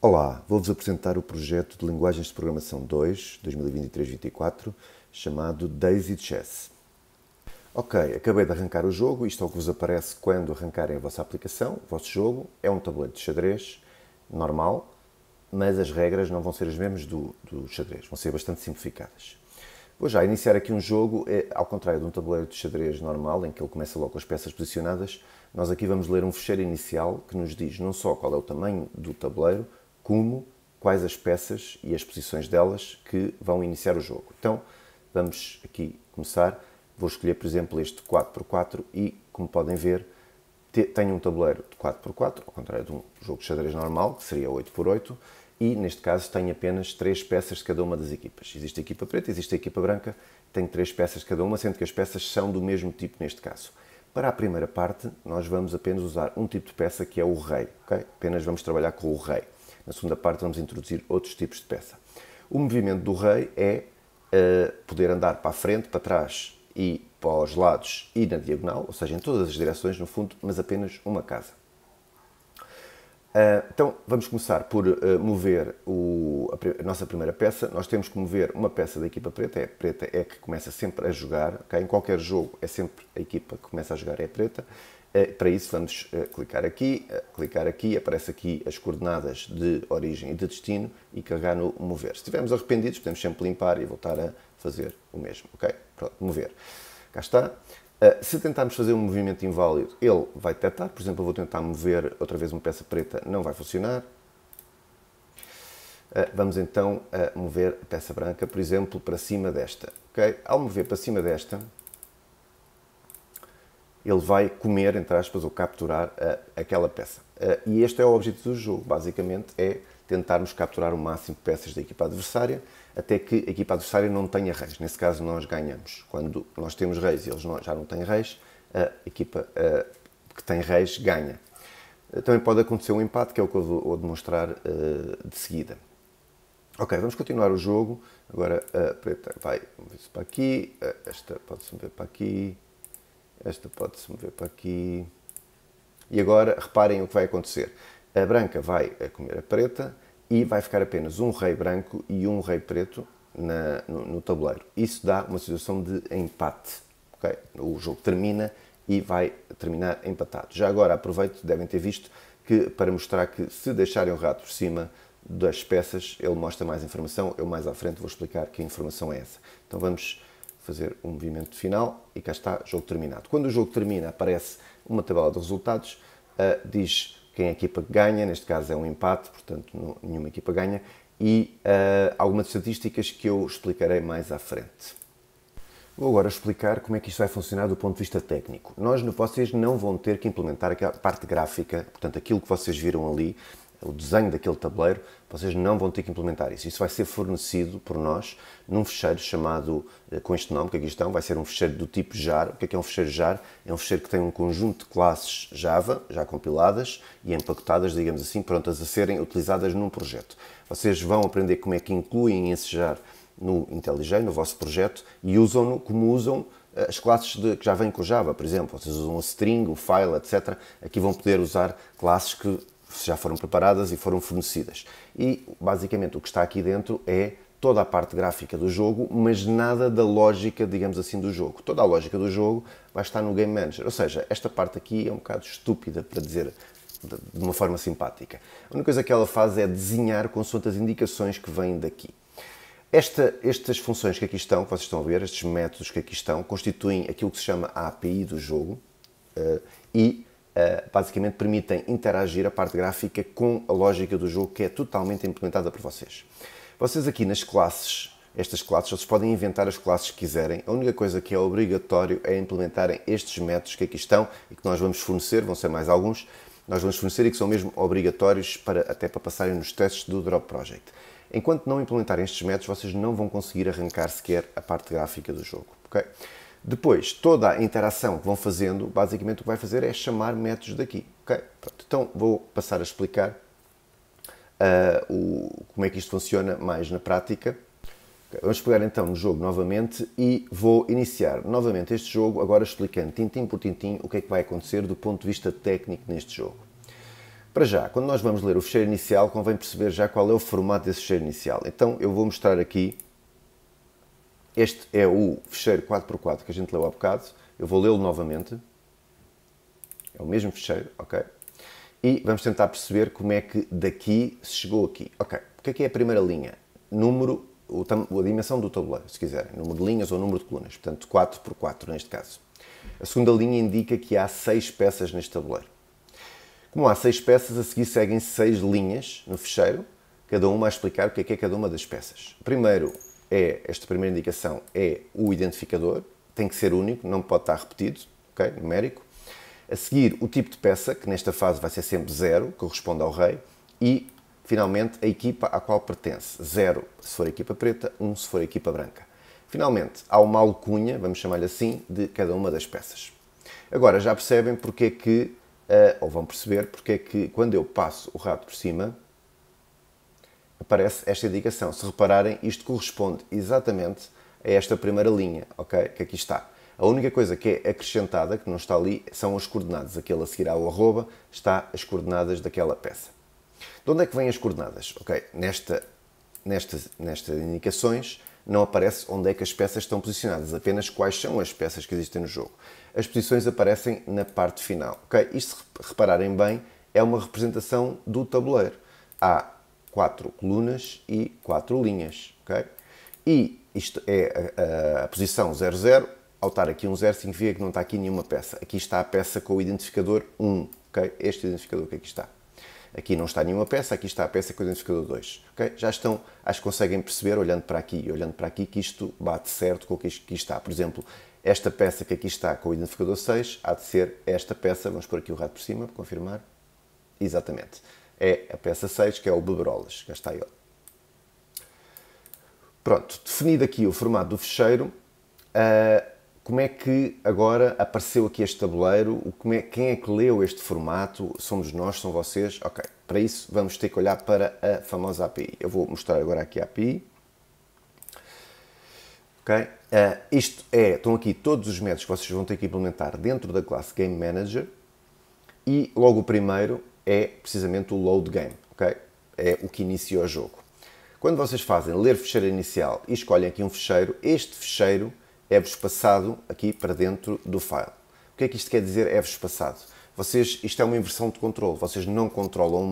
Olá, vou-vos apresentar o projeto de Linguagens de Programação 2, 2023-24, chamado Daisy Chess. Ok, acabei de arrancar o jogo, isto é o que vos aparece quando arrancarem a vossa aplicação, o vosso jogo. É um tabuleiro de xadrez normal, mas as regras não vão ser as mesmas do xadrez, vão ser bastante simplificadas. Vou já iniciar aqui um jogo, ao contrário de um tabuleiro de xadrez normal, em que ele começa logo com as peças posicionadas. Nós aqui vamos ler um fecheiro inicial que nos diz não só qual é o tamanho do tabuleiro, como quais as peças e as posições delas que vão iniciar o jogo. Então, vamos aqui começar. Vou escolher, por exemplo, este 4x4 e, como podem ver, tenho um tabuleiro de 4x4, ao contrário de um jogo de xadrez normal, que seria 8x8, e, neste caso, tenho apenas 3 peças de cada uma das equipas. Existe a equipa preta, existe a equipa branca, tenho 3 peças de cada uma, sendo que as peças são do mesmo tipo neste caso. Para a primeira parte, nós vamos apenas usar um tipo de peça que é o rei, ok? Apenas vamos trabalhar com o rei. Na segunda parte vamos introduzir outros tipos de peça. O movimento do rei é poder andar para a frente, para trás e para os lados e na diagonal, ou seja, em todas as direções no fundo, mas apenas uma casa. Então vamos começar por mover a nossa primeira peça. Nós temos que mover uma peça da equipa preta. A preta é a que começa sempre a jogar. Okay? Em qualquer jogo é sempre a equipa que começa a jogar é a preta. Para isso vamos clicar aqui, aparece aqui as coordenadas de origem e de destino e carregar no mover. Se estivermos arrependidos podemos sempre limpar e voltar a fazer o mesmo. Okay? Pronto, mover. Cá está. Se tentarmos fazer um movimento inválido, ele vai detectar. Por exemplo, eu vou tentar mover outra vez uma peça preta, não vai funcionar. Vamos então mover a peça branca, por exemplo, para cima desta. Okay? Ao mover para cima desta, ele vai comer, entre aspas, ou capturar aquela peça. E este é o objetivo do jogo, basicamente, é tentarmos capturar o máximo de peças da equipa adversária, até que a equipa adversária não tenha reis. Nesse caso, nós ganhamos. Quando nós temos reis e eles já não têm reis, a equipa que tem reis ganha. Também pode acontecer um empate, que é o que eu vou demonstrar de seguida. Ok, vamos continuar o jogo. Agora a preta vai mover-se para aqui, esta pode-se mover para aqui, esta pode-se mover para aqui. E agora reparem o que vai acontecer. A branca vai comer a preta e vai ficar apenas um rei branco e um rei preto no tabuleiro. Isso dá uma situação de empate. Okay? O jogo termina e vai terminar empatado. Já agora aproveito, devem ter visto, que para mostrar que se deixarem o rato por cima das peças, ele mostra mais informação. Eu mais à frente vou explicar que informação é essa. Então vamos fazer um movimento final e cá está, jogo terminado. Quando o jogo termina, aparece uma tabela de resultados, diz quem é a equipa que ganha, neste caso é um empate, portanto nenhuma equipa ganha, e algumas estatísticas que eu explicarei mais à frente. Vou agora explicar como é que isto vai funcionar do ponto de vista técnico. Vocês não vão ter que implementar aquela parte gráfica, portanto aquilo que vocês viram ali, o desenho daquele tabuleiro, vocês não vão ter que implementar isso. Isso vai ser fornecido por nós num fecheiro chamado, com este nome que aqui estão, vai ser um fecheiro do tipo jar. O que é um fecheiro jar? É um fecheiro que tem um conjunto de classes Java, já compiladas e empacotadas, digamos assim, prontas a serem utilizadas num projeto. Vocês vão aprender como é que incluem esse jar no IntelliJ, no vosso projeto, e usam-no como usam as classes que já vêm com Java. Por exemplo, vocês usam a string, o file, etc. Aqui vão poder usar classes que já foram preparadas e foram fornecidas. E, basicamente, o que está aqui dentro é toda a parte gráfica do jogo, mas nada da lógica, digamos assim, do jogo. Toda a lógica do jogo vai estar no Game Manager. Ou seja, esta parte aqui é um bocado estúpida, para dizer de uma forma simpática. A única coisa que ela faz é desenhar consoante as indicações que vêm daqui. Estas funções que aqui estão, que vocês estão a ver, estes métodos que aqui estão, constituem aquilo que se chama a API do jogo e basicamente permitem interagir a parte gráfica com a lógica do jogo, que é totalmente implementada por vocês. Vocês aqui nas classes, estas classes, vocês podem inventar as classes que quiserem. A única coisa que é obrigatório é implementarem estes métodos que aqui estão e que nós vamos fornecer, vão ser mais alguns, nós vamos fornecer e que são mesmo obrigatórios até para passarem nos testes do Drop Project. Enquanto não implementarem estes métodos, vocês não vão conseguir arrancar sequer a parte gráfica do jogo. Okay? Depois, toda a interação que vão fazendo, basicamente o que vai fazer é chamar métodos daqui. Okay? Pronto, então vou passar a explicar como é que isto funciona mais na prática. Okay, vamos pegar então no jogo novamente e vou iniciar novamente este jogo, agora explicando tintim por tintim o que é que vai acontecer do ponto de vista técnico neste jogo. Para já, quando nós vamos ler o fecheiro inicial, convém perceber já qual é o formato desse fecheiro inicial. Então eu vou mostrar aqui, este é o fecheiro 4x4 que a gente leu há bocado, eu vou lê-lo novamente, é o mesmo fecheiro, ok? E vamos tentar perceber como é que daqui se chegou aqui. Ok, o que é a primeira linha? Número, a dimensão do tabuleiro, se quiserem, número de linhas ou número de colunas, portanto 4x4 neste caso. A segunda linha indica que há 6 peças neste tabuleiro. Como há 6 peças, a seguir seguem 6 linhas no fecheiro, cada uma a explicar o que é cada uma das peças. Primeiro esta primeira indicação é o identificador, tem que ser único, não pode estar repetido, ok? Numérico. A seguir, o tipo de peça, que nesta fase vai ser sempre 0, corresponde ao rei, e, finalmente, a equipa à qual pertence. 0 se for a equipa preta, 1 se for a equipa branca. Finalmente, há uma alcunha, vamos chamar-lhe assim, de cada uma das peças. Agora, já percebem porque é que, ou vão perceber porque é que, quando eu passo o rato por cima, aparece esta indicação. Se repararem, isto corresponde exatamente a esta primeira linha, ok? Que aqui está. A única coisa que é acrescentada, que não está ali, são as coordenadas. Aquele a seguir ao arroba está as coordenadas daquela peça. De onde é que vêm as coordenadas? Ok, nestas indicações não aparece onde é que as peças estão posicionadas, apenas quais são as peças que existem no jogo. As posições aparecem na parte final. Ok, isto, se repararem bem, é uma representação do tabuleiro. Há 4 colunas e 4 linhas. Ok? E isto é a posição 00. Ao estar aqui um 0 significa que não está aqui nenhuma peça. Aqui está a peça com o identificador 1. Okay? Este identificador que aqui está. Aqui não está nenhuma peça, aqui está a peça com o identificador 2. Okay? Já estão, acho que conseguem perceber, olhando para aqui e olhando para aqui, que isto bate certo com o que aqui está. Por exemplo, esta peça que aqui está com o identificador 6 há de ser esta peça. Vamos pôr aqui o rato por cima para confirmar. Exatamente. É a peça 6, que é o beberolas. Já está ele. Pronto, definido aqui o formato do fecheiro, como é que agora apareceu aqui este tabuleiro? Quem é que leu este formato? Somos nós, são vocês? Ok, para isso vamos ter que olhar para a famosa API. Eu vou mostrar agora aqui a API. Ok? Estão aqui todos os métodos que vocês vão ter que implementar dentro da classe Game Manager e logo o primeiro é precisamente o Load Game. Ok? É o que inicia o jogo. Quando vocês fazem ler fecheiro inicial e escolhem aqui um fecheiro, este fecheiro é-vos passado aqui para dentro do file. O que é que isto quer dizer, é-vos passado? Isto é uma inversão de controle. Vocês não controlam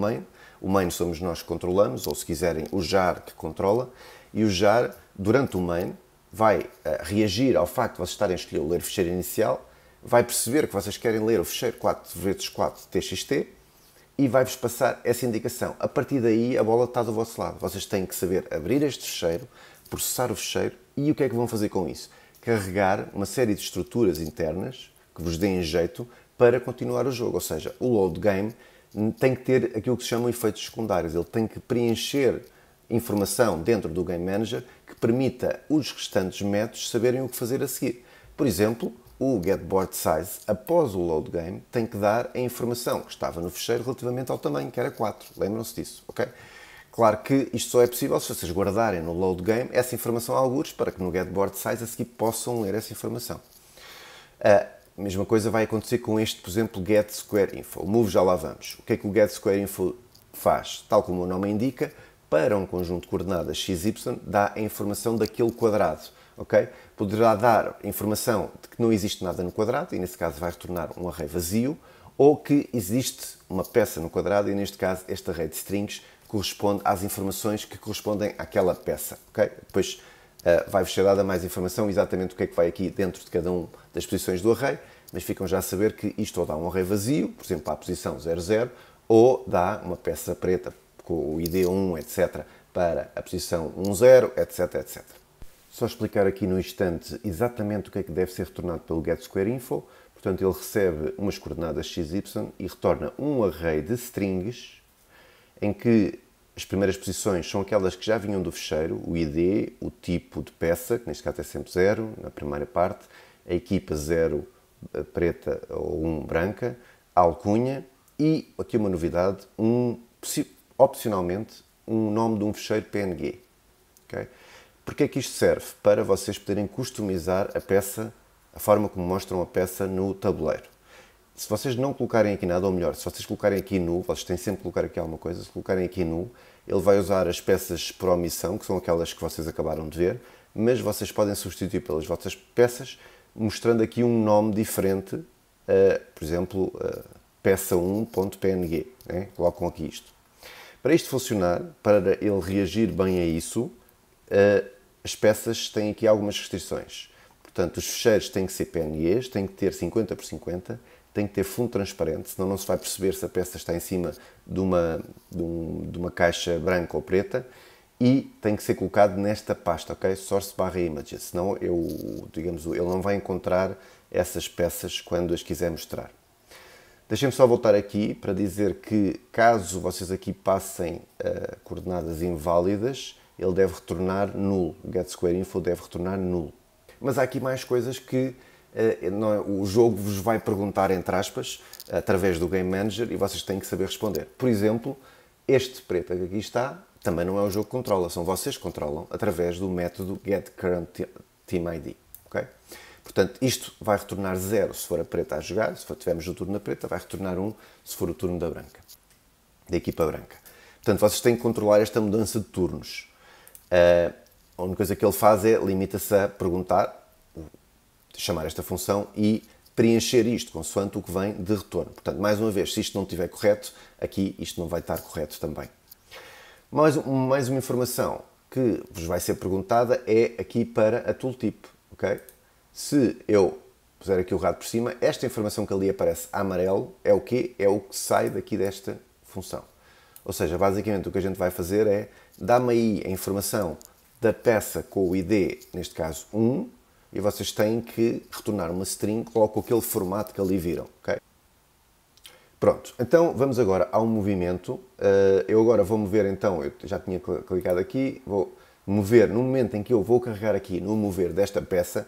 o main somos nós que controlamos, ou se quiserem, o jar que controla, e o jar, durante o main, vai reagir ao facto de vocês estarem a escolher o ler fecheiro inicial, vai perceber que vocês querem ler o fecheiro 4x4 txt e vai-vos passar essa indicação. A partir daí, a bola está do vosso lado. Vocês têm que saber abrir este fecheiro, processar o fecheiro e o que é que vão fazer com isso? Carregar uma série de estruturas internas que vos deem jeito para continuar o jogo. Ou seja, o load game tem que ter aquilo que se chamam efeitos secundários. Ele tem que preencher informação dentro do Game Manager que permita os restantes métodos saberem o que fazer a seguir. Por exemplo, o getBoardSize, após o load game, tem que dar a informação que estava no fecheiro relativamente ao tamanho, que era 4. Lembram-se disso, ok? Claro que isto só é possível se vocês guardarem no load game essa informação a algures para que no getBoardSize a seguir possam ler essa informação. A mesma coisa vai acontecer com este, por exemplo, getSquareInfo. O move já lá vamos. O que é que o getSquareInfo faz? Tal como o nome indica, para um conjunto de coordenadas xy, dá a informação daquele quadrado. Okay? Poderá dar informação de que não existe nada no quadrado, e nesse caso vai retornar um array vazio, ou que existe uma peça no quadrado, e neste caso este array de strings corresponde às informações que correspondem àquela peça. Okay? Depois vai-vos ser dada mais informação exatamente o que é que vai aqui dentro de cada uma das posições do array, mas ficam já a saber que isto ou dá um array vazio, por exemplo, à posição 00, ou dá uma peça preta com o ID 1, etc., para a posição 10, etc., etc. Só explicar aqui no instante exatamente o que é que deve ser retornado pelo getSquareInfo. Portanto, ele recebe umas coordenadas xy e retorna um array de strings em que as primeiras posições são aquelas que já vinham do fecheiro, o ID, o tipo de peça, que neste caso é sempre 0, na primeira parte, a equipa 0 preta ou 1 branca, a alcunha e, aqui uma novidade, opcionalmente, um nome de um fecheiro PNG. Okay? Porque é que isto serve? Para vocês poderem customizar a peça, a forma como mostram a peça no tabuleiro. Se vocês não colocarem aqui nada, ou melhor, se vocês colocarem aqui nu, vocês têm sempre que colocar aqui alguma coisa, se colocarem aqui nu, ele vai usar as peças por omissão, que são aquelas que vocês acabaram de ver, mas vocês podem substituir pelas vossas peças, mostrando aqui um nome diferente, por exemplo, peça1.png, né? Colocam aqui isto. Para isto funcionar, para ele reagir bem a isso, as peças têm aqui algumas restrições. Portanto, os ficheiros têm que ser PNGs, têm que ter 50 por 50, tem que ter fundo transparente, senão não se vai perceber se a peça está em cima de uma caixa branca ou preta, e tem que ser colocado nesta pasta, ok? Source/images, senão ele não vai encontrar essas peças quando as quiser mostrar. Deixem-me só voltar aqui para dizer que, caso vocês aqui passem coordenadas inválidas, ele deve retornar nulo. O getSquareInfo deve retornar nulo. Mas há aqui mais coisas que o jogo vos vai perguntar, entre aspas, através do Game Manager, e vocês têm que saber responder. Por exemplo, este preto que aqui está, também não é o jogo que controla, são vocês que controlam através do método getCurrentTeamID. Okay? Portanto, isto vai retornar 0 se for a preta a jogar, se tivermos o turno da preta, vai retornar 1 se for o turno da branca, da equipa branca. Portanto, vocês têm que controlar esta mudança de turnos. A única coisa que ele faz é limita-se a perguntar, chamar esta função e preencher isto consoante o que vem de retorno. Portanto, mais uma vez, se isto não estiver correto, aqui isto não vai estar correto também. Mais uma informação que vos vai ser perguntada é aqui para a tooltip, ok? Se eu puser aqui o rato por cima, esta informação que ali aparece a amarelo é o quê? É o que sai daqui desta função. Ou seja, basicamente o que a gente vai fazer é, dá-me aí a informação da peça com o ID, neste caso 1, e vocês têm que retornar uma string logo aquele formato que ali viram, ok? Pronto, então vamos agora ao movimento. Eu agora vou mover, então, eu já tinha clicado aqui, vou mover, no momento em que eu vou carregar aqui no mover desta peça,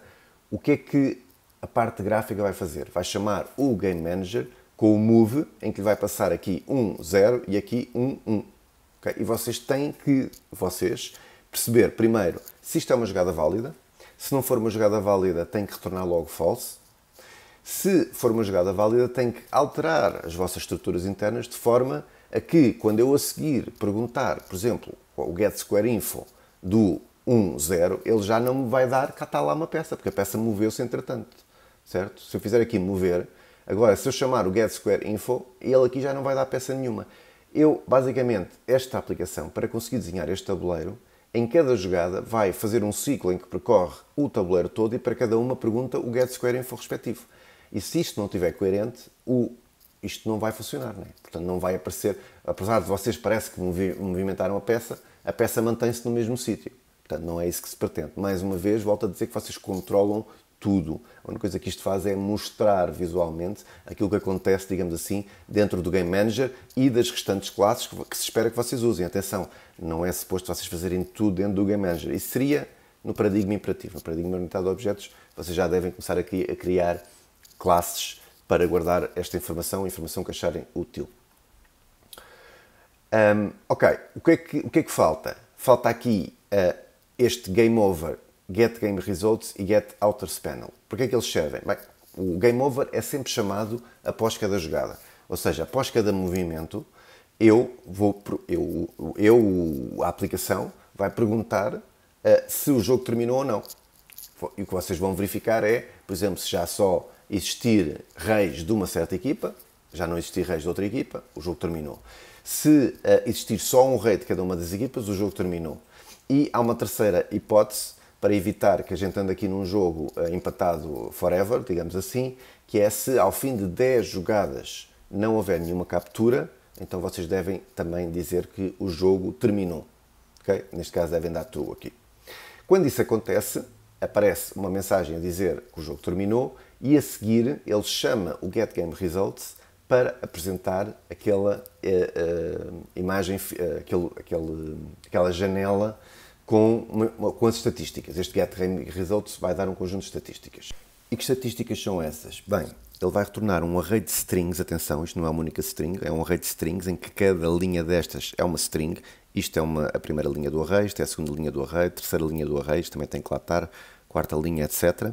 o que é que a parte gráfica vai fazer? Vai chamar o Game Manager com o move, em que vai passar aqui 1, 0 e aqui 1, 1. Okay? E vocês têm que, perceber primeiro se isto é uma jogada válida. Se não for uma jogada válida, tem que retornar logo false. Se for uma jogada válida, tem que alterar as vossas estruturas internas de forma a que, quando eu a seguir perguntar, por exemplo, o getSquareInfo do 1, 0, ele já não me vai dar, cá está lá uma peça, porque a peça moveu-se entretanto, certo? Se eu fizer aqui mover, agora se eu chamar o getSquareInfo, ele aqui já não vai dar peça nenhuma. Basicamente, esta aplicação, para conseguir desenhar este tabuleiro, em cada jogada vai fazer um ciclo em que percorre o tabuleiro todo e para cada uma pergunta o getSquareInfo respectivo. E se isto não estiver coerente, isto não vai funcionar, não é? Portanto, não vai aparecer, apesar de vocês parece que movimentaram a peça mantém-se no mesmo sítio. Portanto, não é isso que se pretende. Mais uma vez, volto a dizer que vocês controlam tudo. A única coisa que isto faz é mostrar visualmente aquilo que acontece, digamos assim, dentro do Game Manager e das restantes classes que se espera que vocês usem. Atenção, não é suposto vocês fazerem tudo dentro do Game Manager. Isso seria no paradigma imperativo. No paradigma orientado a objetos, vocês já devem começar a criar classes para guardar esta informação que acharem útil. Ok, o que é que falta? Falta aqui este Game Over, Get Game Results e Get Outers Panel. Por que é que eles servem? Bem, o Game Over é sempre chamado após cada jogada. Ou seja, após cada movimento, a aplicação vai perguntar se o jogo terminou ou não. E o que vocês vão verificar é, por exemplo, se já só existir reis de uma certa equipa, já não existir reis de outra equipa, o jogo terminou. Se existir só um rei de cada uma das equipas, o jogo terminou. E há uma terceira hipótese para evitar que a gente ande aqui num jogo empatado forever, digamos assim, que é se ao fim de 10 jogadas não houver nenhuma captura, então vocês devem também dizer que o jogo terminou. Okay? Neste caso devem dar true aqui. Quando isso acontece, aparece uma mensagem a dizer que o jogo terminou e a seguir ele chama o Get Game Results para apresentar aquela imagem, aquela janela com as estatísticas. Este Get Game Results vai dar um conjunto de estatísticas. E que estatísticas são essas? Bem, ele vai retornar um array de strings, atenção, isto não é uma única string, é um array de strings em que cada linha destas é uma string. Isto é a primeira linha do array, isto é a segunda linha do array, terceira linha do array, isto também tem que lá estar, quarta linha, etc.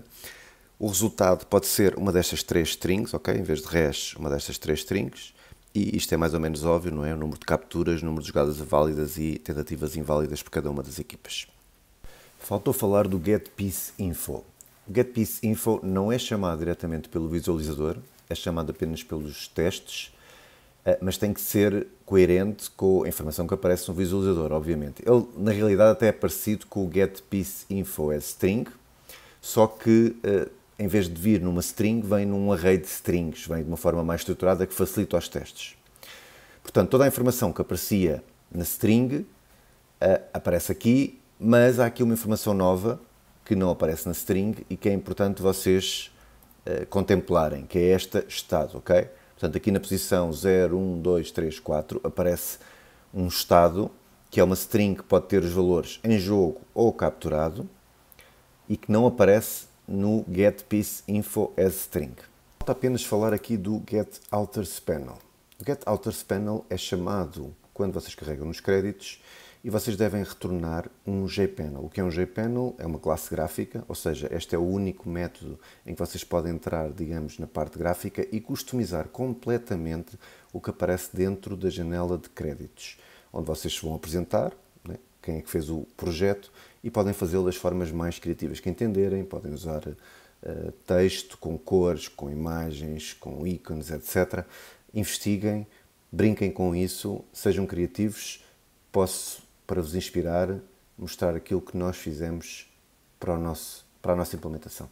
O resultado pode ser uma destas três strings, ok? Em vez de hash, uma destas três strings. E isto é mais ou menos óbvio, não é? O número de capturas, o número de jogadas válidas e tentativas inválidas por cada uma das equipas. Faltou falar do getPieceInfo. O getPieceInfo não é chamado diretamente pelo visualizador, é chamado apenas pelos testes, mas tem que ser coerente com a informação que aparece no visualizador, obviamente. Ele, na realidade, até é parecido com o getPieceInfo as string, só que em vez de vir numa string, vem num array de strings, vem de uma forma mais estruturada que facilita os testes. Portanto, toda a informação que aparecia na string aparece aqui, mas há aqui uma informação nova que não aparece na string e que é importante vocês contemplarem, que é esta estado, ok? Portanto, aqui na posição 0, 1, 2, 3, 4 aparece um estado que é uma string que pode ter os valores em jogo ou capturado e que não aparece no getPieceInfo as string. Falta apenas falar aqui do getOutersPanel. O getOutersPanel é chamado quando vocês carregam nos créditos e vocês devem retornar um JPanel. O que é um JPanel? É uma classe gráfica, ou seja, este é o único método em que vocês podem entrar, digamos, na parte gráfica e customizar completamente o que aparece dentro da janela de créditos, onde vocês se vão apresentar, né, quem é que fez o projeto, e podem fazê-lo das formas mais criativas que entenderem, podem usar texto, com cores, com imagens, com ícones, etc. Investiguem, brinquem com isso, sejam criativos. Posso, para vos inspirar, mostrar aquilo que nós fizemos para a nossa implementação.